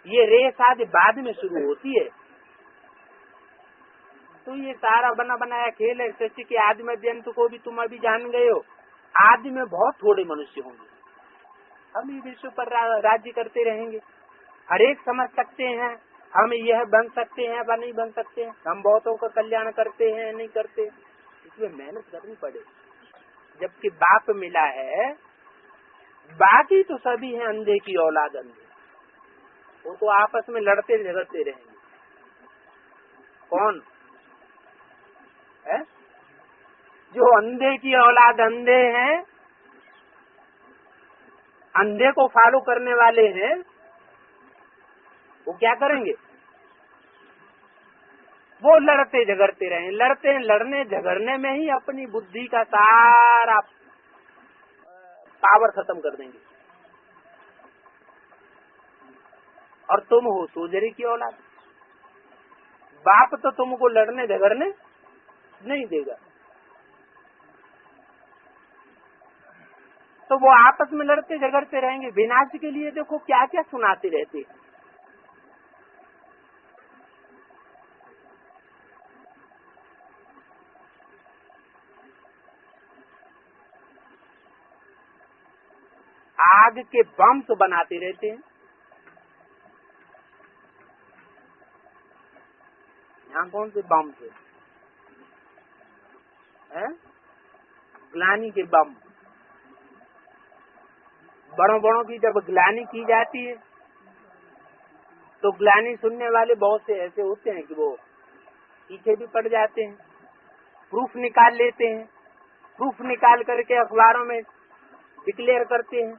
ये रेस आदि बाद में शुरू होती है। तो ये सारा बना बनाया खेल है। सृष्टि के आदि में अंत को भी तुम अभी जान गए हो। आदि में बहुत थोड़े मनुष्य होंगे, हम ही विश्व पर राज्य करते रहेंगे। हर एक समझ सकते हैं हम यह बन सकते हैं व नहीं बन सकते हैं, हम बहुतों का कल्याण करते हैं नहीं करते, इसमें मेहनत करनी पड़े। जबकि बाप मिला है, बाकी तो सभी हैं अंधे की औलाद अंधे, वो तो आपस में लड़ते झगड़ते रहेंगे। कौन है? जो अंधे की औलाद अंधे हैं, अंधे को फॉलो करने वाले हैं, वो क्या करेंगे? वो लड़ते झगड़ते रहें। लड़ने झगड़ने में ही अपनी बुद्धि का सारा पावर खत्म कर देंगे। और तुम हो सोजरी की औलाद, बाप तो तुमको लड़ने झगड़ने नहीं देगा, तो वो आपस में लड़ते झगड़ते रहेंगे। विनाश के लिए देखो क्या क्या सुनाते रहते। आग के बम तो बनाते रहते हैं। यहाँ कौन से बम थे? ग्लानी के बम। बड़ों बड़ों की जब ग्लानी की जाती है तो ग्लानी सुनने वाले बहुत से ऐसे होते हैं कि वो पीछे भी पड़ जाते हैं, प्रूफ निकाल लेते हैं, प्रूफ निकाल करके अखबारों में डिक्लेयर करते हैं।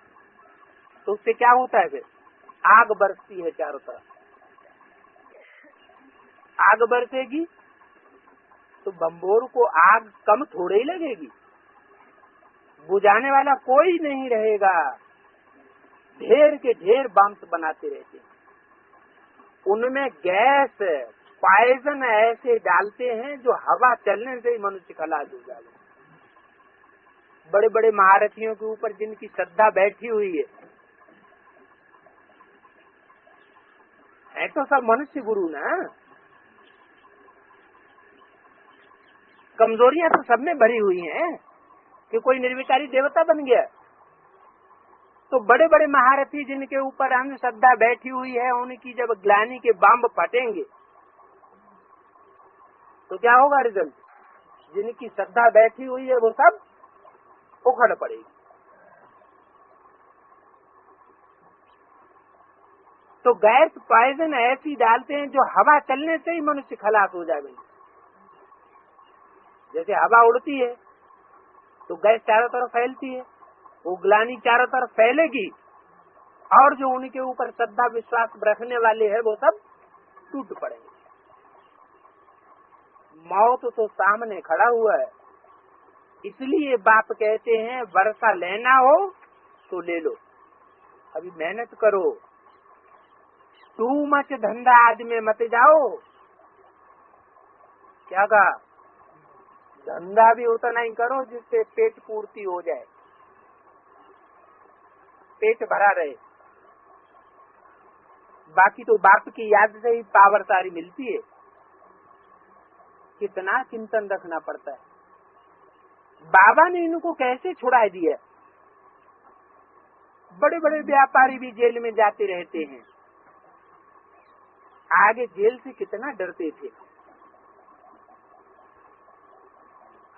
तो उससे क्या होता है? फिर आग बरसती है चारों तरफ। आग बरसेगी तो बम्बोर को आग कम थोड़े ही लगेगी, बुझाने वाला कोई नहीं रहेगा। ढेर के ढेर बम्स बनाते रहते हैं, उनमें गैस पॉइजन ऐसे डालते हैं जो हवा चलने से ही मनुष्य खलास हो जाएगा। बड़े बड़े महारथियों के ऊपर जिनकी श्रद्धा बैठी हुई है तो सब मनुष्य गुरु ना। कमजोरियां तो सब में भरी हुई हैं कि कोई निर्विकारी देवता बन गया। तो बड़े बड़े महारथी जिनके ऊपर अंध श्रद्धा बैठी हुई है, उनकी जब ग्लानी के बम फटेंगे तो क्या होगा रिजल्ट? जिनकी श्रद्धा बैठी हुई है वो सब उखड़ पड़ेगी। तो गैस पॉइजन ऐसी डालते हैं जो हवा चलने से ही मनुष्य खलास हो जाएंगे। जैसे हवा उड़ती है तो गैस चारों तरफ फैलती है, वो ग्लानि चारों तरफ फैलेगी और जो उनके ऊपर श्रद्धा विश्वास रखने वाले हैं वो सब टूट पड़ेंगे। मौत तो सामने खड़ा हुआ है, इसलिए बाप कहते हैं वर्षा लेना हो तो ले लो, अभी मेहनत करो, टू मच धंधा आज में मत जाओ। क्या कहा? धंधा भी उतना ही करो जिससे पेट पूर्ति हो जाए, पेट भरा रहे। बाकी तो बाप की याद से ही पावर सारी मिलती है। कितना चिंतन रखना पड़ता है। बाबा ने इनको कैसे छुड़ा दिया। बड़े बड़े व्यापारी भी जेल में जाते रहते हैं, आगे जेल से कितना डरते थे।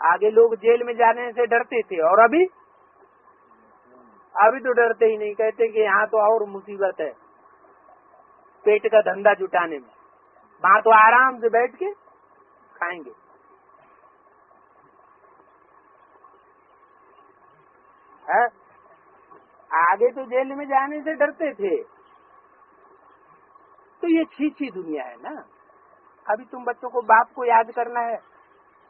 आगे लोग जेल में जाने से डरते थे और अभी तो डरते ही नहीं, कहते कि यहाँ तो और मुसीबत है पेट का धंधा जुटाने में, वहाँ तो आराम से बैठ के खाएंगे। है? आगे तो जेल में जाने से डरते थे। तो ये छी दुनिया है ना। अभी तुम बच्चों को बाप को याद करना है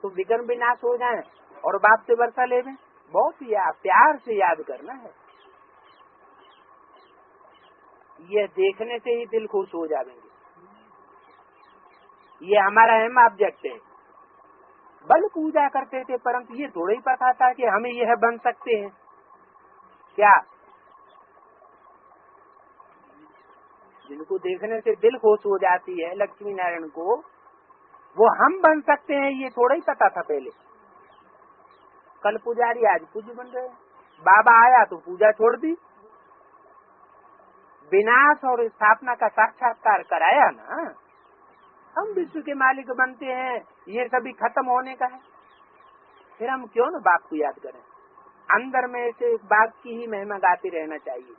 तो विघ्न विनाश हो जाए और बाप से वर्षा ले में, बहुत प्यार से याद करना है। ये देखने से ही दिल खुश हो जाएंगे। ये हमारा अहम ऑब्जेक्ट है। बल पूजा करते थे, परंतु ये थोड़ा ही पता था कि हमें यह बन सकते हैं। क्या? जिनको देखने से दिल खुश हो जाती है लक्ष्मी नारायण को, वो हम बन सकते हैं, ये थोड़ा ही पता था पहले। कल पुजारी आज पूज्य बन गए। बाबा आया तो पूजा छोड़ दी। विनाश और स्थापना का साक्षात्कार कराया ना। हम विश्व के मालिक बनते हैं, ये सभी खत्म होने का है। फिर हम क्यों न बाप को याद करें। अंदर में से बाप की ही महिमा गाते रहना चाहिए।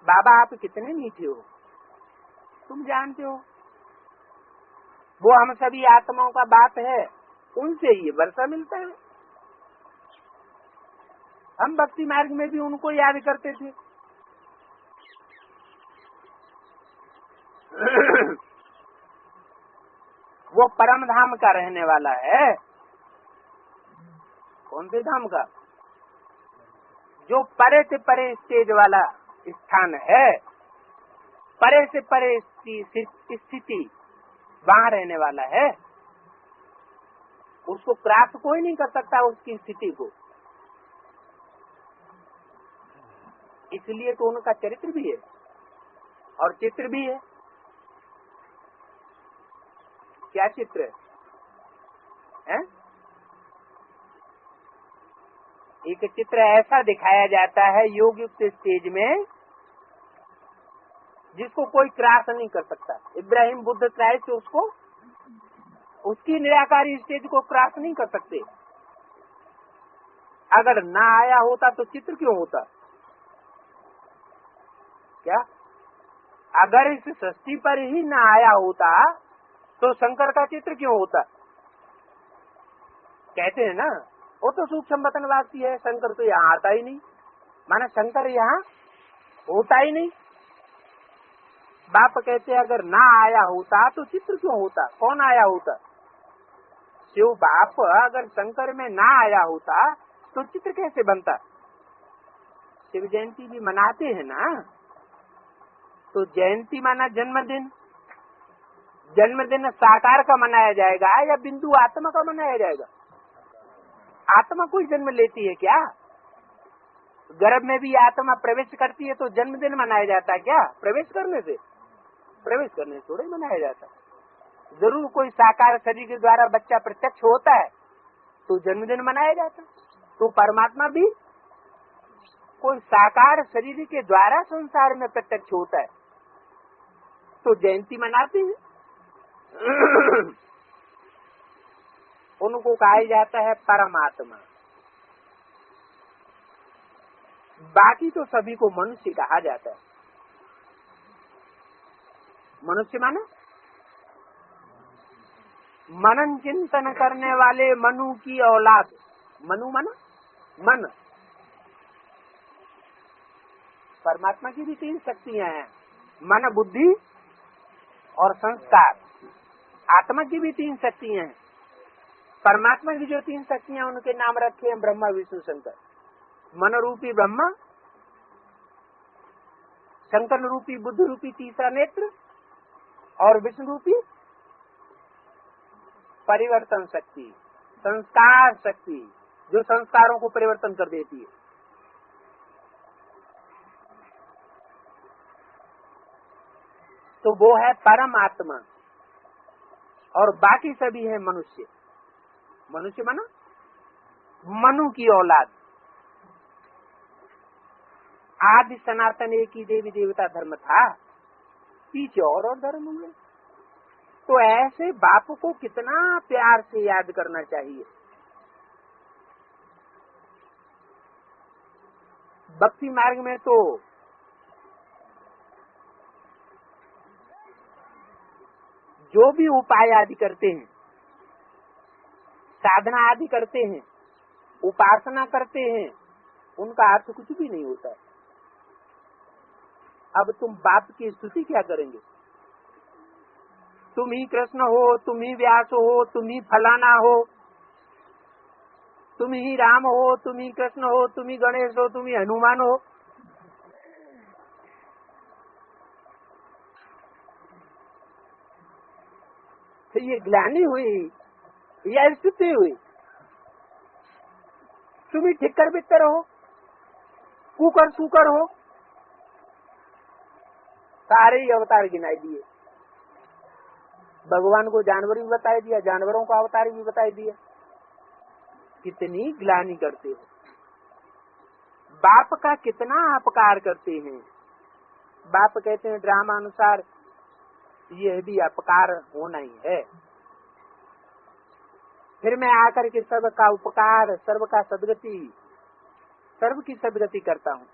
बाबा आप कितने मीठे हो, तुम जानते हो। वो हम सभी आत्माओं का बाप है, उनसे ये वर्षा मिलता है। हम भक्ति मार्ग में भी उनको याद करते थे। वो परम धाम का रहने वाला है। कौन से धाम का? जो परे से परे स्टेज वाला स्थान है, परे से परे स्थिति, वहाँ रहने वाला है। उसको प्राप्त कोई नहीं कर सकता उसकी स्थिति को। इसलिए तो उनका चरित्र भी है और चित्र भी है। क्या चित्र है? एक चित्र ऐसा दिखाया जाता है योग युक्त स्टेज में जिसको कोई क्रॉस नहीं कर सकता। इब्राहिम बुद्ध क्राइस्ट उसको, उसकी निराकारी स्टेज को क्रॉस नहीं कर सकते। अगर ना आया होता तो चित्र क्यों होता? क्या? अगर इस सृष्टि पर ही ना आया होता तो शंकर का चित्र क्यों होता? कहते हैं ना, वो तो सूक्ष्म वतनवासी है, शंकर तो यहाँ आता ही नहीं, माना शंकर यहाँ होता ही नहीं। बाप कहते हैं अगर ना आया होता तो चित्र क्यों होता? कौन आया होता? शिव बाप अगर शंकर में ना आया होता तो चित्र कैसे बनता? शिव जयंती भी मनाते हैं ना, तो जयंती माना जन्मदिन। जन्मदिन साकार का मनाया जाएगा या बिंदु आत्मा का मनाया जाएगा? आत्मा कोई जन्म लेती है क्या? गर्भ में भी आत्मा प्रवेश करती है तो जन्मदिन मनाया जाता है क्या? प्रवेश करने से थोड़ा ही मनाया जाता है। जरूर कोई साकार शरीर के द्वारा बच्चा प्रत्यक्ष होता है तो जन्मदिन मनाया जाता है। तो परमात्मा भी कोई साकार शरीर के द्वारा संसार में प्रत्यक्ष होता है तो जयंती मनाते हैं। उनको कहा जाता है परमात्मा। बाकी तो सभी को मनुष्य कहा जाता है। मनुष्य माने मनन चिंतन करने वाले मनु की औलाद। मनु माना मन। परमात्मा की भी 3 शक्तियां हैं, मन, बुद्धि और संस्कार। आत्मा की भी 3 शक्तियां हैं। परमात्मा की जो 3 शक्तियां, उनके नाम रखे हैं ब्रह्मा विष्णु शंकर। मन रूपी ब्रह्मा, शंकर रूपी बुद्ध रूपी तीसरा नेत्र, और विष्णु रूपी परिवर्तन शक्ति, संस्कार शक्ति, जो संस्कारों को परिवर्तन कर देती है। तो वो है परमात्मा, और बाकी सभी है मनुष्य। मनुष्य माना मनु की औलाद। आदि सनातन एक ही देवी देवता धर्म था, पीछे और धर्म हुए। तो ऐसे बाप को कितना प्यार से याद करना चाहिए। भक्ति मार्ग में तो जो भी उपाय आदि करते हैं, साधना आदि करते हैं, उपासना करते हैं, उनका अर्थ कुछ भी नहीं होता है। अब तुम बाप की स्तुति क्या करेंगे? तुम ही कृष्ण हो, तुम ही व्यास हो, तुम ही फलाना हो, तुम ही राम हो, तुम ही कृष्ण हो, तुम ही गणेश हो, तुम ही हनुमान हो। तो ये ग्लानि हुई या स्तुति हुई? तुम ही ठिक्कर बित्तर हो, कुकर सुकर हो। सारे ही अवतार गिनाई दिए। भगवान को जानवर भी बताई दिया, जानवरों का अवतार भी बताई दिया। कितनी ग्लानि करते हो, बाप का कितना अपकार करते हैं। बाप कहते हैं ड्रामा अनुसार यह भी अपकार होना ही है। फिर मैं आकर के सर्व का उपकार, सर्व का सदगति, सर्व की सदगति करता हूँ।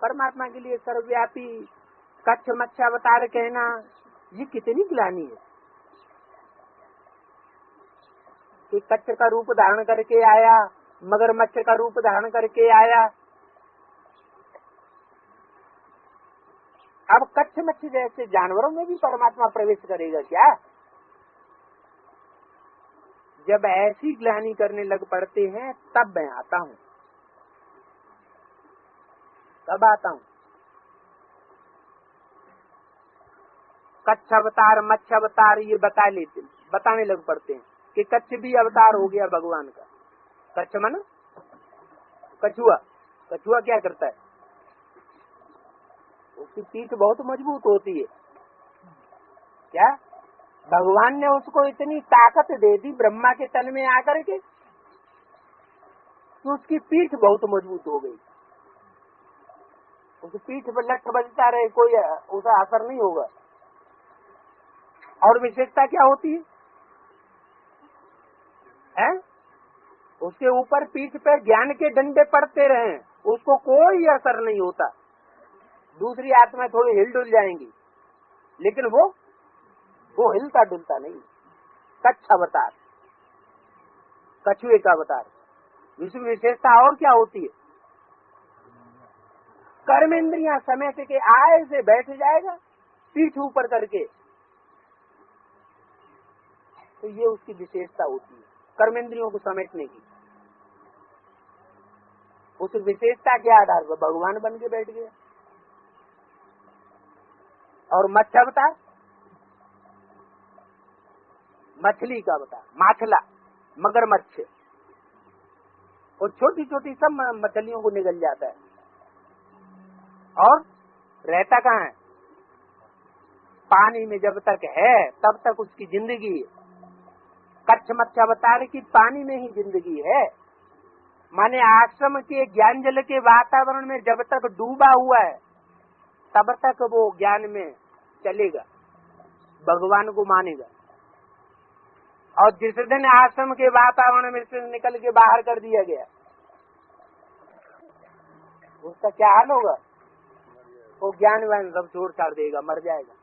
परमात्मा के लिए सर्वव्यापी कच्छ मच्छ अवतार कहना, ये कितनी ग्लानि है कि कच्छ का रूप धारण करके आया, मगरमच्छ का रूप धारण करके आया। अब कच्छ मच्छ जैसे जानवरों में भी परमात्मा प्रवेश करेगा क्या? जब ऐसी ग्लानि करने लग पड़ते हैं तब मैं आता हूँ, तब आता हूँ। कच्छ अवतार, मच्छ अवतार ये बताने लग पड़ते हैं कि कच्छ भी अवतार हो गया भगवान का। कच्छ माना कछुआ। कछुआ क्या करता है? उसकी पीठ बहुत मजबूत होती है। क्या भगवान ने उसको इतनी ताकत दे दी ब्रह्मा के तन में आकर के, तो उसकी पीठ बहुत मजबूत हो गई। उसकी पीठ पर लठ बजता रहे, कोई उसका असर नहीं होगा। और विशेषता क्या होती है? उसके ऊपर पीठ पे ज्ञान के डंडे पड़ते रहे, उसको कोई असर नहीं होता। दूसरी आत्मा थोड़ी हिल डुल जाएंगी, लेकिन वो हिलता डुलता नहीं। कच्छ अवतार, कछुए का अवतार। इसमें विशेषता और क्या होती है? कर्मेंद्रियां समेट के आए से बैठ जाएगा, पीठ ऊपर करके। तो ये उसकी विशेषता होती है, कर्मेंद्रियों को समेटने की। उस विशेषता के आधार पर भगवान बन के बैठ गया। और मत्स्य अवतार, मछली का अवतार, माछला, मगरमच्छ, और छोटी छोटी सब मछलियों को निगल जाता है। और रहता कहाँ है? पानी में जब तक है तब तक उसकी जिंदगी है। कच्छ मत्स्य अवतार की पानी में ही जिंदगी है। माने आश्रम के ज्ञान जल के वातावरण में जब तक डूबा हुआ है तब तक वो ज्ञान में चलेगा, भगवान को मानेगा। और जिस दिन आश्रम के वातावरण में से निकल के बाहर कर दिया गया, उसका क्या हाल होगा? वो ज्ञान व्यान सब छोड़ छाड़ देगा, मर जाएगा।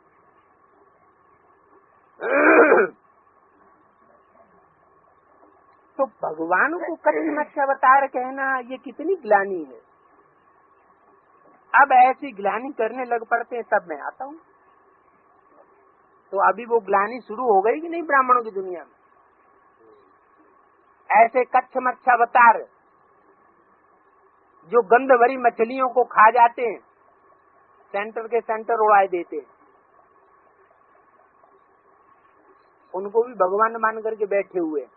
तो भगवान को कच्ची मच्छी अवतार कहना ये कितनी ग्लानि है। अब ऐसी ग्लानि करने लग पड़ते हैं, तब मैं आता हूँ। तो अभी वो ग्लानि शुरू हो गई कि नहीं ब्राह्मणों की दुनिया में। ऐसे कच्छ मच्छी अवतार जो गंध भरी मछलियों को खा जाते हैं, सेंटर के सेंटर उड़ाए देते हैं, उनको भी भगवान मान करके बैठे हुए।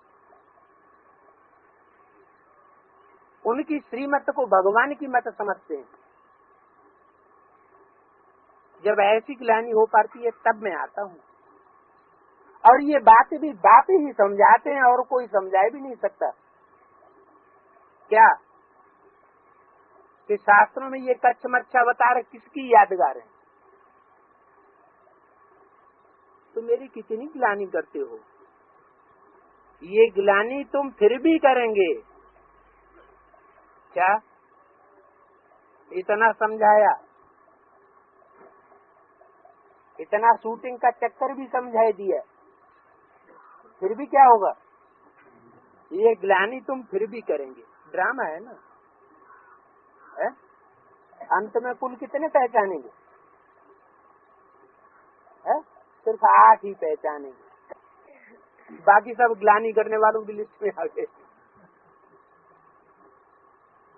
उनकी श्रीमत को भगवान की मत समझते हैं। जब ऐसी ग्लानि हो पाती है तब मैं आता हूँ। और ये बातें भी बाप ही समझाते हैं और कोई समझा भी नहीं सकता। क्या कि शास्त्रों में ये कच्छ मच्छी अवतार किसकी यादगार है। तो मेरी कितनी ग्लानि करते हो। ये ग्लानि तुम फिर भी करेंगे क्या? इतना समझाया, इतना शूटिंग का चक्कर भी समझाई दिया, फिर भी क्या होगा? ये ग्लानि तुम फिर भी करेंगे। ड्रामा है ना, है? अंत में कुल कितने पहचानेंगे? है? सिर्फ 8 ही पहचानेंगे, बाकी सब ग्लानि करने वालों की लिस्ट में आ गए।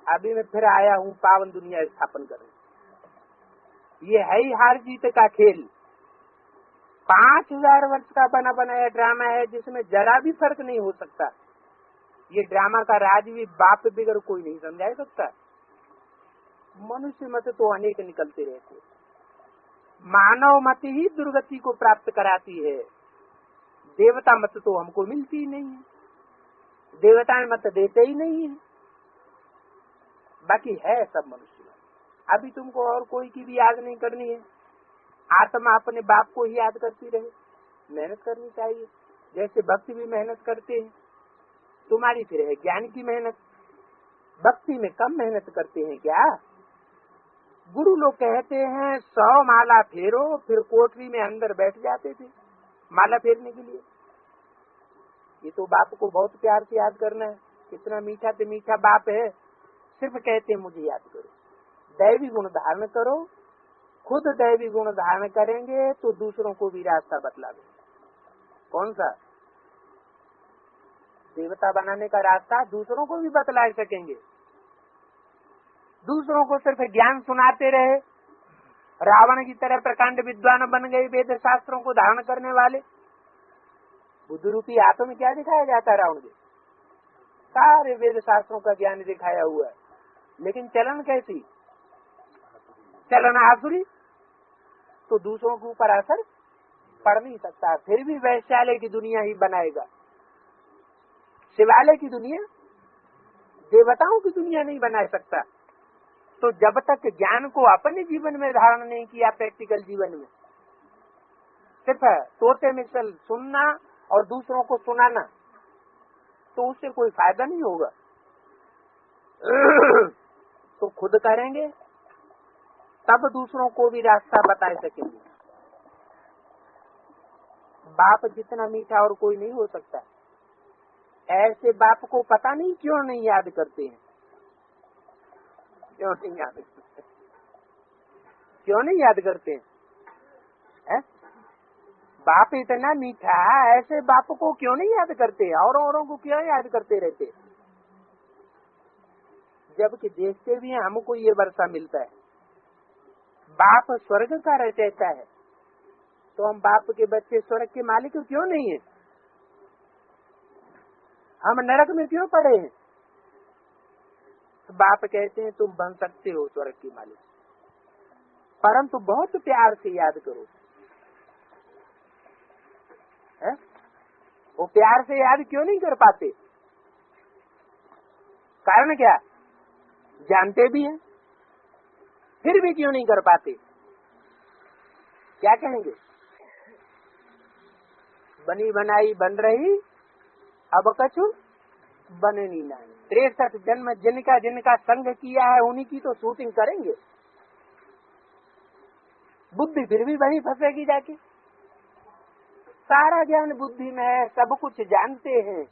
अभी मैं फिर आया हूँ पावन दुनिया स्थापन करने। ये है ही हार जीत का खेल। 5000 वर्ष का बना बनाया ड्रामा है जिसमें जरा भी फर्क नहीं हो सकता। ये ड्रामा का राज भी बाप बिगर कोई नहीं समझा सकता। मनुष्य मत तो अनेक निकलते रहते, मानव मत ही दुर्गति को प्राप्त कराती है। देवता मत तो हमको मिलती ही नहीं है, देवताएं मत देते ही नहीं है। बाकी है सब मनुष्य। अभी तुमको और कोई की भी याद नहीं करनी है, आत्मा अपने बाप को ही याद करती रहे। मेहनत करनी चाहिए, जैसे भक्ति भी मेहनत करते हैं। तुम्हारी फिर है ज्ञान की मेहनत, भक्ति में कम मेहनत करते हैं क्या? गुरु लोग कहते हैं 100 माला फेरो, फिर कोठरी में अंदर बैठ जाते थे माला फेरने के लिए। ये तो बाप को बहुत प्यार से याद करना है। कितना मीठा से मीठा बाप है, सिर्फ कहते हैं मुझे याद करो, दैवी गुण धारण करो। खुद दैवी गुण धारण करेंगे तो दूसरों को भी रास्ता बतला देंगे। कौन सा? देवता बनाने का रास्ता दूसरों को भी बतला सकेंगे। दूसरों को सिर्फ ज्ञान सुनाते रहे, रावण की तरह प्रकांड विद्वान बन गए वेद शास्त्रों को धारण करने वाले। बुद्ध रूपी हाथों में क्या दिखाया जाता है? रावण के सारे वेद शास्त्रों का ज्ञान दिखाया हुआ है, लेकिन चलन कैसी? चलन आसुरी। तो दूसरों के ऊपर असर पड़ नहीं सकता। फिर भी वैश्यालय की दुनिया ही बनाएगा, शिवालय की दुनिया, देवताओं की दुनिया नहीं बना सकता। तो जब तक ज्ञान को अपने जीवन में धारण नहीं किया, प्रैक्टिकल जीवन में सिर्फ तोते मिसल सुनना और दूसरों को सुनाना, तो उससे कोई फायदा नहीं होगा। तो खुद करेंगे तब दूसरों को भी रास्ता बता सकेंगे। बाप जितना मीठा और कोई नहीं हो सकता। ऐसे बाप को पता नहीं क्यों नहीं याद करते हैं, क्यों नहीं याद करते, क्यों नहीं याद करते हैं? बाप इतना मीठा, ऐसे बाप को क्यों नहीं याद करते? और औरों को क्यों याद करते रहते? जबकि देखते भी हैं हमको ये वर्षा मिलता है। बाप स्वर्ग का रहता है, तो हम बाप के बच्चे स्वर्ग के मालिक क्यों नहीं है? हम नरक में क्यों पड़े हैं? तो बाप कहते हैं तुम बन सकते हो स्वर्ग के मालिक, परंतु बहुत प्यार से याद करो। है? वो प्यार से याद क्यों नहीं कर पाते? कारण क्या? जानते भी हैं, फिर भी क्यों नहीं कर पाते? क्या कहेंगे? बनी बनाई बन रही, अब कछु बने नहीं। 63 जन्म जिनका जिनका संग किया है उन्हीं की तो शूटिंग करेंगे। बुद्धि फिर भी वहीं फंसेगी जाके। सारा ज्ञान बुद्धि में है, सब कुछ जानते हैं,